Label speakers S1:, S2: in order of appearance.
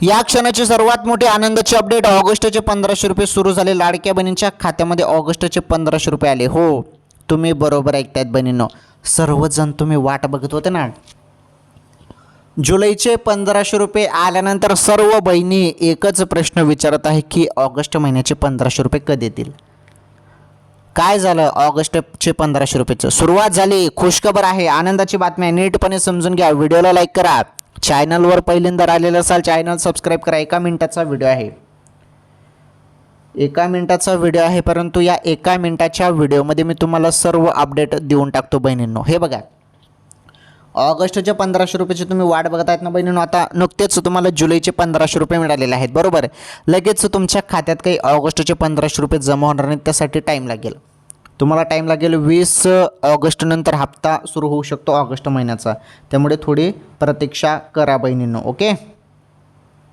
S1: या क्षणाची सर्वात मोठी आनंदाची अपडेट, ऑगस्टचे 1500 रुपये सुरू झाले. लाडक्या बहिणींच्या खात्यामध्ये ऑगस्टचे 1500 रुपये आले. हो, तुम्ही बरोबर ऐकतायत बहिणींनो. सर्वजण तुम्ही वाट बघत होते ना. जुलैचे 1500 रुपये आल्यानंतर सर्व बहिणी एकच प्रश्न विचारत आहे की ऑगस्ट महिन्याचे 1500 रुपये कधी येतील. काय झालं? ऑगस्टचे 1500 रुपयेचं सुरुवात झाली. खुशखबर आहे, आनंदाची बातमी आहे. नीटपणे समजून घ्या. व्हिडिओला लाईक करा. चॅनलवर पहिल्यांदा आलेलं असाल चॅनल सबस्क्राईब करा. 1 मिनिटाचा व्हिडिओ आहे. 1 मिनिटाचा व्हिडिओ आहे, परंतु या 1 मिनिटाच्या व्हिडिओमध्ये मी तुम्हाला सर्व अपडेट देऊन टाकतो बहिणींनो. हे बघा, ऑगस्टच्या 1500 रुपयाची तुम्ही वाट बघत आहेत ना बहिणींनो. आता नुकतेच तुम्हाला जुलैचे 1500 रुपये मिळालेले आहेत, बरोबर. लगेच तुमच्या खात्यात काही ऑगस्टचे 1500 रुपये जमा होणार नाहीत. त्यासाठी टाईम लागेल. तुम्हाला टाईम लागेल. 20 ऑगस्ट नंतर हप्ता सुरू होऊ शकतो ऑगस्ट महिन्याचा. त्यामुळे थोडी प्रतीक्षा करा बहिणींनो. ओके.